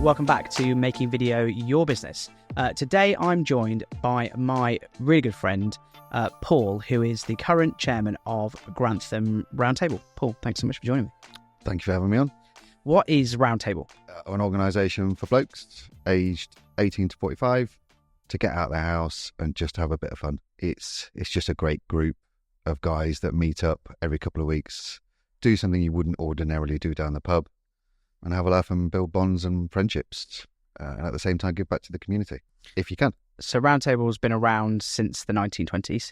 welcome back to Making Video Your Business. Today I'm joined by my really good friend, Paul, who is the current chairman of Grantham Roundtable. Paul, thanks so much for joining me. Thank you for having me on. What is Roundtable? An organisation for blokes aged 18 to 45 to get out of their house and just have a bit of fun. It's just a great group of guys that meet up every couple of weeks, do something you wouldn't ordinarily do down the pub, and have a laugh and build bonds and friendships, and at the same time give back to the community, if you can. So Roundtable's been around since the 1920s.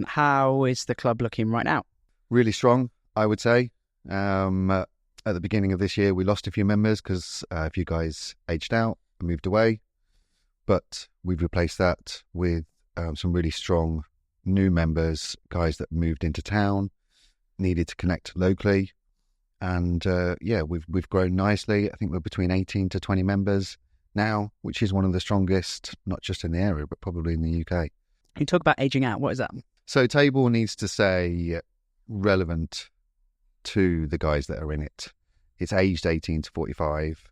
How is the club looking right now? Really strong, I would say. At the beginning of this year, we lost a few members because a few guys aged out and moved away. But we've replaced that with some really strong new members, guys that moved into town, needed to connect locally. And we've grown nicely. I think we're between 18 to 20 members now, which is one of the strongest, not just in the area, but probably in the UK. You talk about aging out. What is that? So table needs to say relevant to the guys that are in it. It's aged 18 to 45.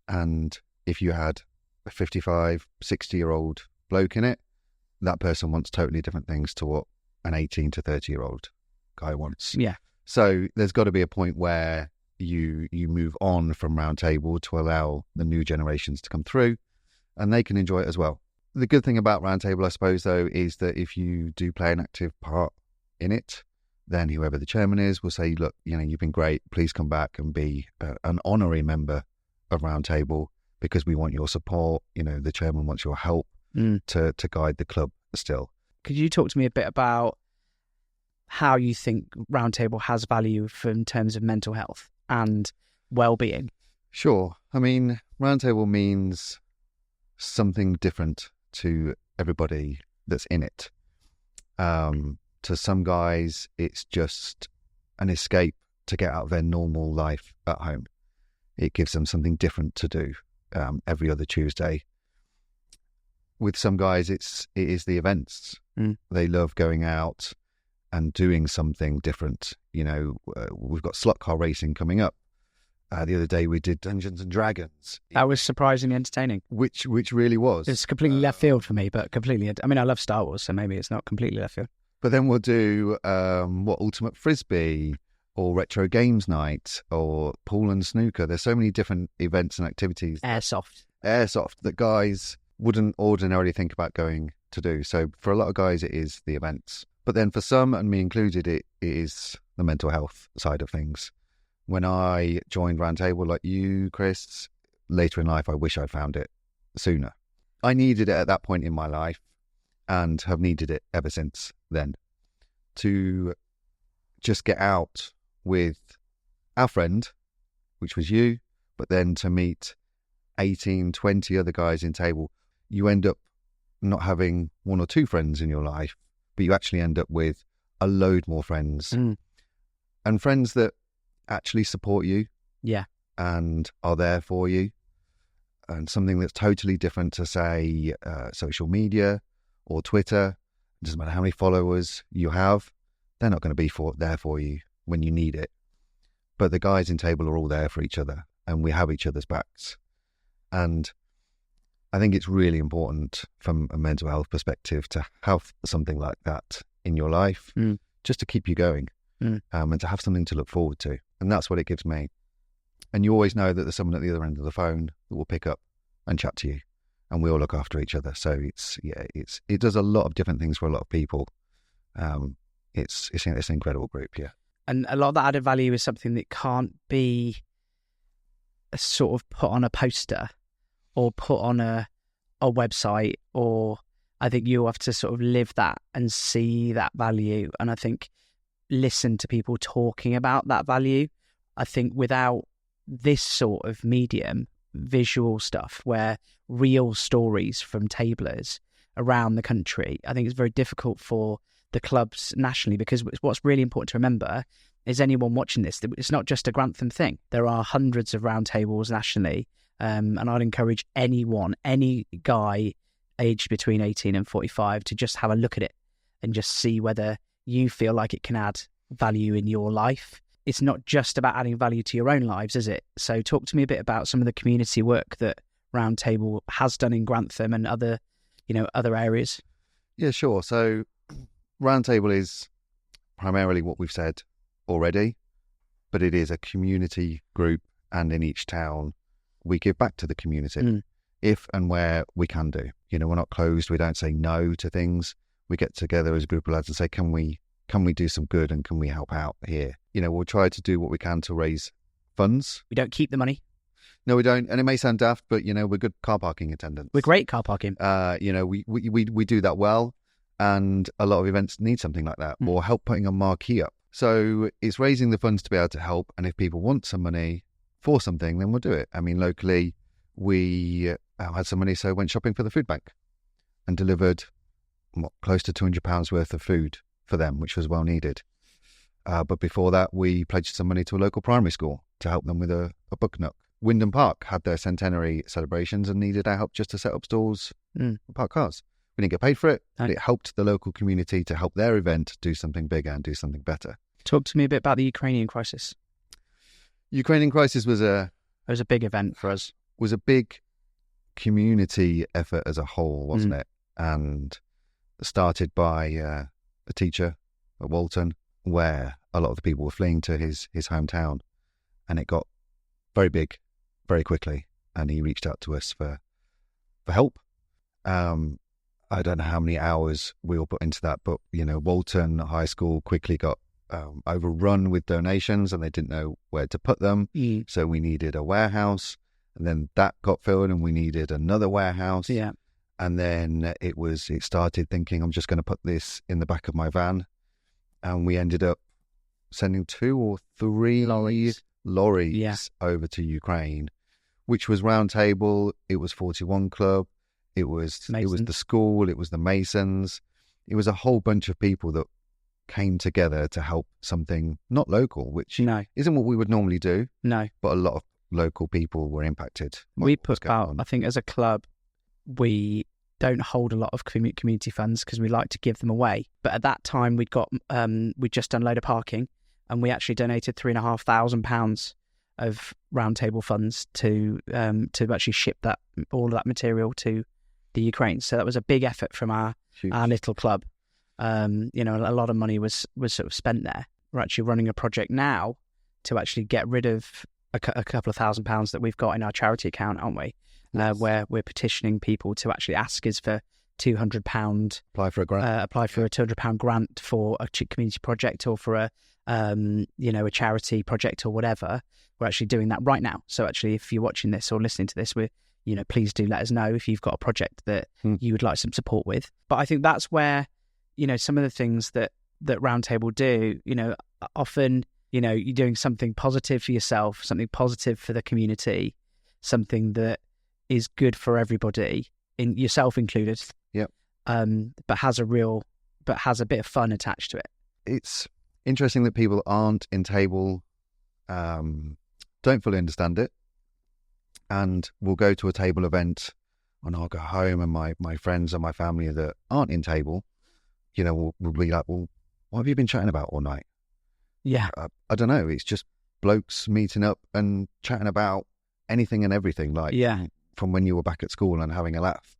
And if you had a 55, 60-year-old bloke in it, that person wants totally different things to what an 18 to 30-year-old guy wants. Yeah. So there's got to be a point where you move on from Roundtable to allow the new generations to come through and they can enjoy it as well. The good thing about Roundtable, I suppose, though, is that if you do play an active part in it, then whoever the chairman is will say, look, you've been great. Please come back and be an honorary member of Roundtable because we want your support. The chairman wants your help to guide the club still. Could you talk to me a bit about how you think Roundtable has value in terms of mental health and well-being? Sure. I mean, Roundtable means something different to everybody that's in it. To some guys, it's just an escape to get out of their normal life at home. It gives them something different to do every other Tuesday. With some guys, it is the events. They love going out and doing something different. We've got slot car racing coming up. The other day we did Dungeons and Dragons. That was surprisingly entertaining. Which really was. It's completely left field for me, but completely. I mean, I love Star Wars, so maybe it's not completely left field. But then we'll do Ultimate Frisbee or Retro Games Night or pool and snooker. There's so many different events and activities. Airsoft that guys wouldn't ordinarily think about going to do. So for a lot of guys, it is the events. But then for some, and me included, it is the mental health side of things. When I joined Roundtable, like you, Chris, later in life, I wish I'd found it sooner. I needed it at that point in my life and have needed it ever since then to just get out with our friend, which was you, but then to meet 18, 20 other guys in table. You end up not having one or two friends in your life, but you actually end up with a load more friends and friends that actually support you and are there for you, and something that's totally different to, say, social media or Twitter. It doesn't matter how many followers you have, they're not going to be there for you when you need it. But the guys in table are all there for each other and we have each other's backs. And I think it's really important from a mental health perspective to have something like that in your life just to keep you going and to have something to look forward to. And that's what it gives me. And you always know that there's someone at the other end of the phone that will pick up and chat to you, and we all look after each other. So it does a lot of different things for a lot of people. It's an incredible group, yeah. And a lot of that added value is something that can't be sort of put on a poster or put on a website, or I think you have to sort of live that and see that value. And I think listen to people talking about that value. I think without this sort of medium, visual stuff, where real stories from tablers around the country, I think it's very difficult for the clubs nationally, because what's really important to remember is anyone watching this, it's not just a Grantham thing. There are hundreds of roundtables nationally, and I'd encourage anyone, any guy aged between 18 and 45 to just have a look at it and just see whether you feel like it can add value in your life. it's not just about adding value to your own lives, is it? So talk to me a bit about some of the community work that Roundtable has done in Grantham and other areas. Yeah, sure. So Roundtable is primarily what we've said already, but it is a community group, and in each town we give back to the community if and where we can do. We're not closed. We don't say no to things. We get together as a group of lads and say, can we do some good and can we help out here? We'll try to do what we can to raise funds. We don't keep the money. No, we don't. And it may sound daft, but, we're good car parking attendants. We're great car parking. We do that well. And a lot of events need something like that or help putting a marquee up. So it's raising the funds to be able to help. And if people want some money for something, then we'll do it. I mean, locally, we had some money, so went shopping for the food bank and delivered close to £200 worth of food for them, which was well needed. But before that, we pledged some money to a local primary school to help them with a book nook. Wyndham Park had their centenary celebrations and needed our help just to set up stalls and park cars. We didn't get paid for it, but it helped the local community to help their event do something bigger and do something better. Talk to me a bit about the Ukrainian crisis. Ukrainian crisis was a big event for us. Was a big community effort as a whole, wasn't it? And started by a teacher at Walton, where a lot of the people were fleeing to his hometown, and it got very big very quickly, and he reached out to us for help. I don't know how many hours we all put into that, but Walton High School quickly got overrun with donations, and they didn't know where to put them. So we needed a warehouse, and then that got filled, and we needed another warehouse. Yeah. And then it started thinking, I'm just going to put this in the back of my van. And we ended up sending 2 or 3 lorries over to Ukraine, which was Roundtable. It was 41 Club. It was the school. It was the Masons. It was a whole bunch of people that came together to help something not local, which isn't what we would normally do. No. But a lot of local people were impacted. We put out, I think as a club, we don't hold a lot of community funds because we like to give them away. But at that time, we'd just done a load of parking, and we actually donated £3,500 of Roundtable funds to actually ship all of that material to the Ukraine. So that was a big effort from our little club. A lot of money was sort of spent there. We're actually running a project now to actually get rid of a couple of £1,000 that we've got in our charity account, aren't we? Where we're petitioning people to actually ask us for £200. Apply for a grant. Apply for a £200 grant for a community project or for a charity project or whatever. We're actually doing that right now. So actually, if you're watching this or listening to this, please do let us know if you've got a project that you would like some support with. But I think that's where, some of the things that Roundtable do, often, you're doing something positive for yourself, something positive for the community, something that is good for everybody, in yourself included. Yep. But has a bit of fun attached to it. It's interesting that people aren't in table, don't fully understand it, and will go to a table event, and I'll go home, and my friends and my family that aren't in table, will be like, well, what have you been chatting about all night? Yeah. I don't know. It's just blokes meeting up and chatting about anything and everything, from when you were back at school and having a laugh.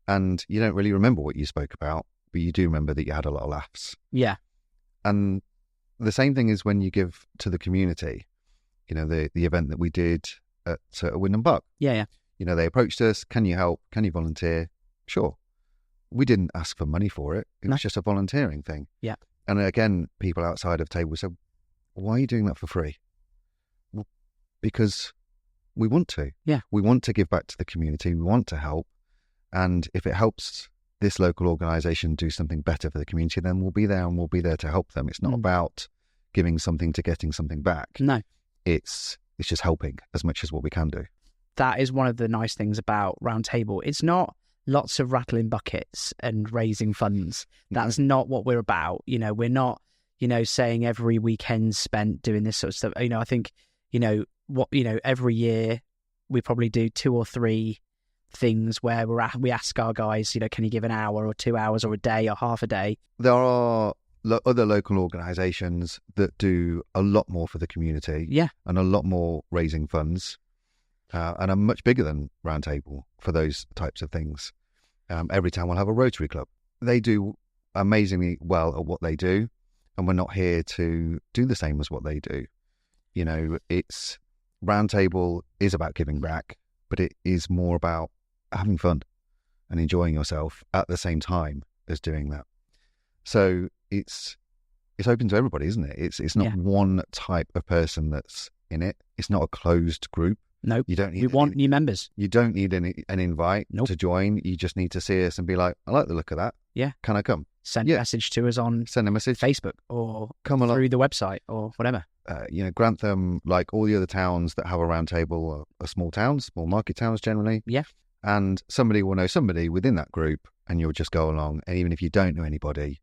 And you don't really remember what you spoke about, but you do remember that you had a lot of laughs. Yeah. And the same thing is when you give to the community, the event that we did at Wyndham Park. Yeah. They approached us, can you help? Can you volunteer? Sure. We didn't ask for money for it. It was just a volunteering thing. Yeah. And again, people outside of table said, why are you doing that for free? Well, because we want to. Yeah. We want to give back to the community. We want to help. And if it helps this local organisation do something better for the community, then we'll be there, and we'll be there to help them. It's not about giving something to getting something back. No. It's just helping as much as what we can do. That is one of the nice things about Roundtable. It's not lots of rattling buckets and raising funds. That's not what we're about. We're not, saying every weekend spent doing this sort of stuff. I think, every year we probably do 2 or 3 things where we ask our guys, can you give an hour or 2 hours or a day or half a day? There are other local organisations that do a lot more for the community, Yeah. and a lot more raising funds, and are much bigger than Roundtable for those types of things. Every town will have a Rotary Club. They do amazingly well at what they do, and we're not here to do the same as what they do. You know, it's Roundtable is about giving back, but it is more about having fun and enjoying yourself at the same time as doing that. So it's open to everybody, isn't it? It's not one type of person that's in it. It's not a closed group. No, you don't need. We want new members. You don't need an invite to join. You just need to see us and be like, I like the look of that. Yeah, can I come? Send a message to us on send a message Facebook or come along through the website or whatever. You know, Grantham, like all the other towns that have a Roundtable, are small towns, small market towns generally. Yeah, and somebody will know somebody within that group, and you'll just go along. And even if you don't know anybody,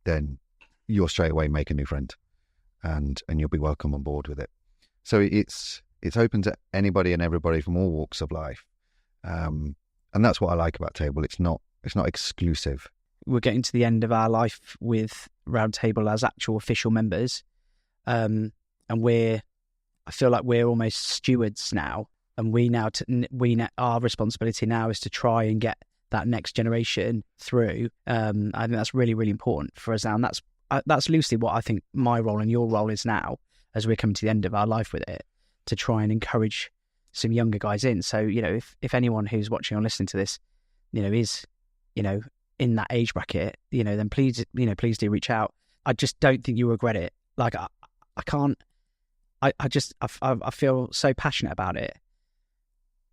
then you'll straight away make a new friend, and you'll be welcome on board with it. So it's open to anybody and everybody from all walks of life, and that's what I like about Table. It's not exclusive. We're getting to the end of our life with Roundtable as actual official members, and I feel like we're almost stewards now, and our responsibility now is to try and get that next generation through. I think that's really, really important for us now, and that's loosely what I think my role and your role is now, as we're coming to the end of our life with it, to try and encourage some younger guys in. So, you know, if anyone who's watching or listening to this, you know, is, you know, in that age bracket, you know, then please do reach out. I just don't think you'll regret it. Like I can't. I feel so passionate about it.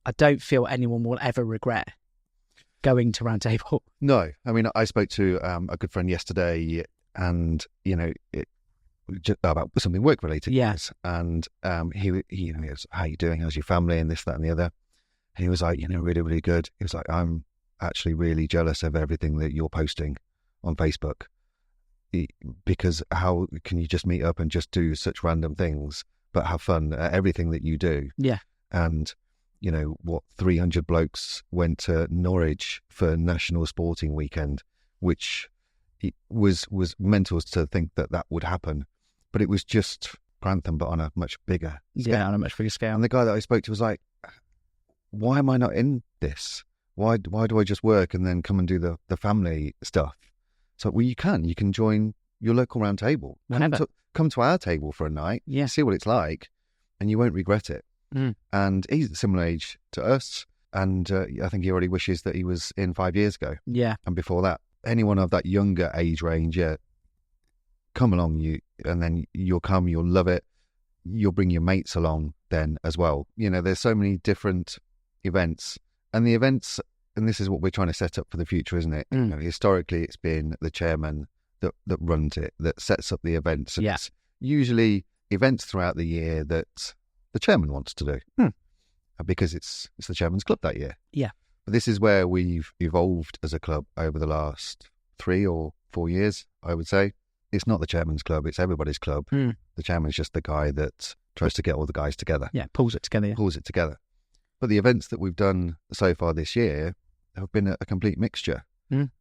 I don't feel anyone will ever regret going to Roundtable. No, I mean, I spoke to a good friend yesterday, and you know, just about something work related. Yes, and he was, how you doing? How's your family? And this, that, and the other. And he was like, you know, really, really good. He was like, I'm actually really jealous of everything that you're posting on Facebook, because how can you just meet up and just do such random things but have fun at everything that you do? Yeah. And you know what, 300 blokes went to Norwich for National Sporting Weekend, which was mental to think that would happen, but it was just Grantham, but on a much bigger scale. Yeah, on a much bigger scale. And the guy that I spoke to was like, why am I not in this? Why do I just work and then come and do the family stuff? So, well, you can join your local Roundtable. Whenever. Come to our table for a night, see what it's like, and you won't regret it. And he's a similar age to us, and I think he already wishes that he was in 5 years ago. Yeah. And before that, anyone of that younger age range, come along, and then you'll love it. You'll bring your mates along then as well. You know, there's so many different events, and the events, and this is what we're trying to set up for the future, isn't it? You know, historically, it's been the chairman that runs it, that sets up the events. And it's usually events throughout the year that the chairman wants to do, because it's the chairman's club that year. Yeah. But this is where we've evolved as a club over the last 3 or 4 years, I would say. It's not the chairman's club, it's everybody's club. The chairman's just the guy that tries to get all the guys together. Yeah, pulls it together. But the events that we've done so far this year have been a complete mixture.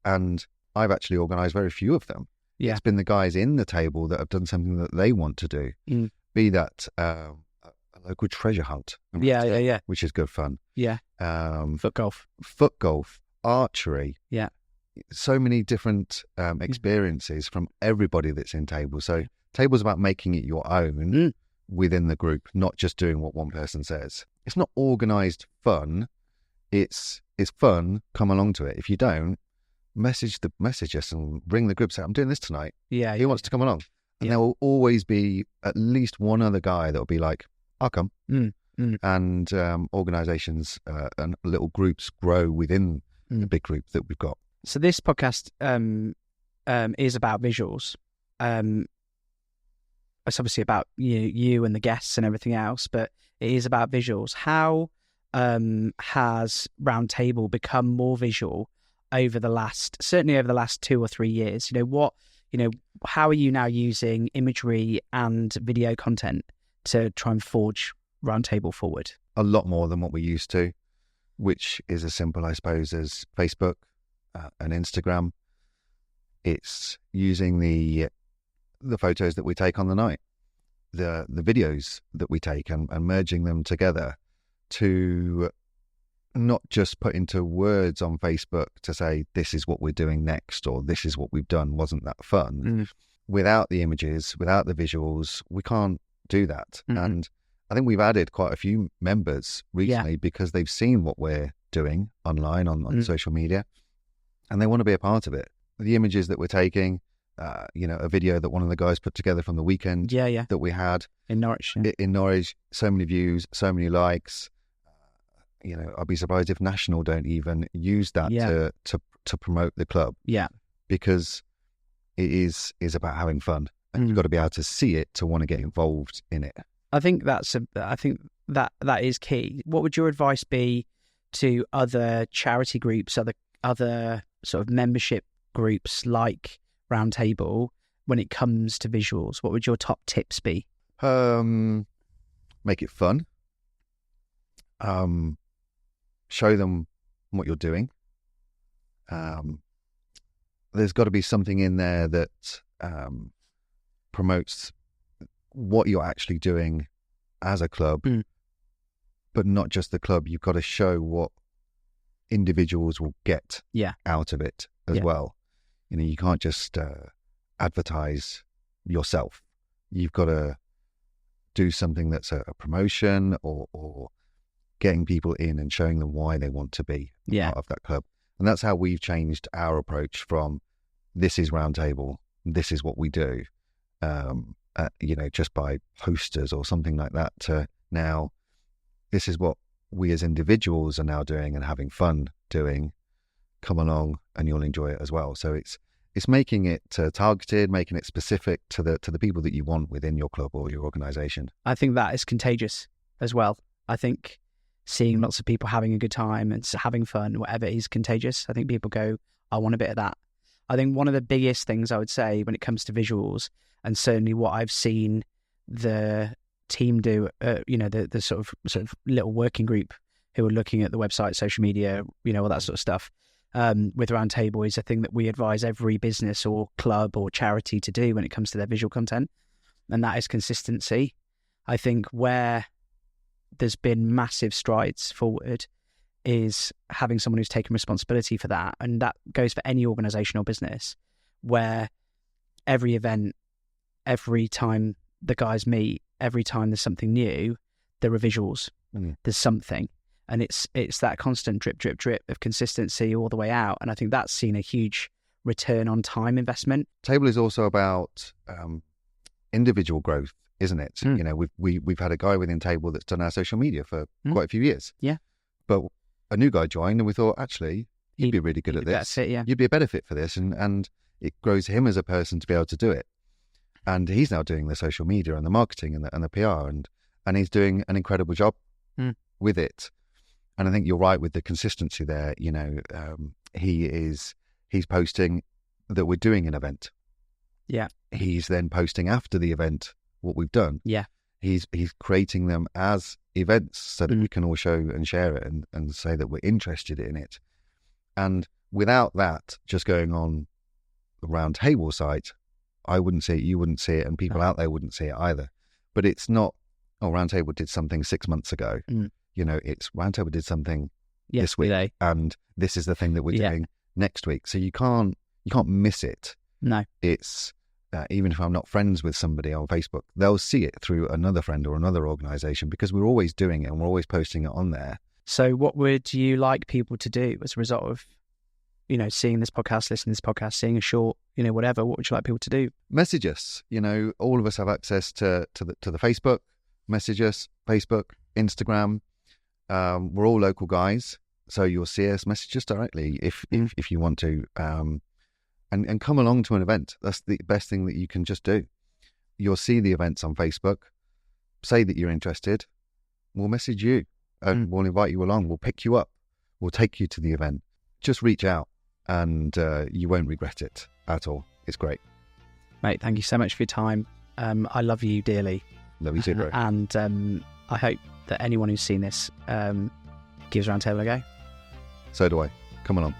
And I've actually organised very few of them. Yeah. It's been the guys in the table that have done something that they want to do. Be that a local treasure hunt. Which is good fun. Yeah. Foot golf, archery. Yeah. So many different experiences from everybody that's in Table. So Table's about making it your own within the group, not just doing what one person says. It's not organised fun. It's fun. Come along to it. If you don't, message us and ring the group. Say, I'm doing this tonight. Yeah. Who wants to come along? And there will always be at least one other guy that will be like, I'll come. And organisations and little groups grow within the big group that we've got. So this podcast is about visuals. It's obviously about you and the guests and everything else, but it is about visuals. How has Roundtable become more visual over the last 2 or 3 years? How are you now using imagery and video content to try and forge Roundtable forward? A lot more than what we used to, which is as simple, I suppose, as Facebook and Instagram. It's using the the photos that we take on the night, the videos that we take, and merging them together to not just put into words on Facebook to say, this is what we're doing next, or this is what we've done. Wasn't that fun? Without the images, without the visuals, we can't do that. And I think we've added quite a few members recently because they've seen what we're doing online on social media, and they want to be a part of it. The images that we're taking, a video that one of the guys put together from the weekend that we had in Norwich. In Norwich, so many views, so many likes. I'd be surprised if National don't even use that to promote the club. Yeah, because it is about having fun, and you've got to be able to see it to want to get involved in it. I think that is key. What would your advice be to other charity groups, other sort of membership groups like Roundtable when it comes to visuals? What would your top tips be? Make it fun. Show them what you're doing. There's got to be something in there that promotes what you're actually doing as a club, but not just the club. You've got to show what individuals will get out of it as well. You can't just advertise yourself. You've got to do something that's a promotion or getting people in and showing them why they want to be part of that club. And that's how we've changed our approach from this is Roundtable, this is what we do, just by posters or something like that, to now this is what we as individuals are now doing and having fun doing. Come along and you'll enjoy it as well. So it's making it targeted, making it specific to the people that you want within your club or your organisation. I think that is contagious as well. I think seeing lots of people having a good time and having fun, whatever, is contagious. I think people go, I want a bit of that. I think one of the biggest things I would say when it comes to visuals, and certainly what I've seen the team do, the sort of little working group who are looking at the website, social media, all that sort of stuff, with Roundtable, is a thing that we advise every business or club or charity to do when it comes to their visual content, and that is consistency. I think where there's been massive strides forward is having someone who's taken responsibility for that, and that goes for any organisation or business, where every event, every time the guys meet, every time there's something new, there are visuals. There's something. And it's that constant drip, drip, drip of consistency all the way out. And I think that's seen a huge return on time investment. Table is also about individual growth, isn't it? We've had a guy within Table that's done our social media for quite a few years. Yeah. But a new guy joined and we thought, actually, you'd be really good at this. You'd be a better fit for this. And it grows him as a person to be able to do it. And he's now doing the social media and the marketing and the PR, and he's doing an incredible job with it. And I think you're right with the consistency there. He's posting that we're doing an event. Yeah. He's then posting after the event what we've done. Yeah. He's creating them as events so that we can all show and share it and say that we're interested in it. And without that just going on the Roundtable site, I wouldn't see it, you wouldn't see it, and people out there wouldn't see it either. But it's not, Roundtable did something 6 months ago. It's Roundtable did something this week, and this is the thing that we're doing next week. So you can't miss it. No. It's even if I'm not friends with somebody on Facebook, they'll see it through another friend or another organisation, because we're always doing it and we're always posting it on there. So what would you like people to do as a result of, seeing this podcast, listening to this podcast, seeing a short, whatever? What would you like people to do? Message us. All of us have access to the Facebook. Message us, Facebook, Instagram. We're all local guys, so you'll see us. Message us directly if you want to, and come along to an event. That's the best thing that you can just do. You'll see the events on Facebook. Say that you're interested. We'll message you and we'll invite you along. We'll pick you up. We'll take you to the event. Just reach out, and you won't regret it at all. It's great, mate. Thank you so much for your time. I love you dearly. Love you too, bro. And I hope that anyone who's seen this gives Roundtable a go. So do I. Come along.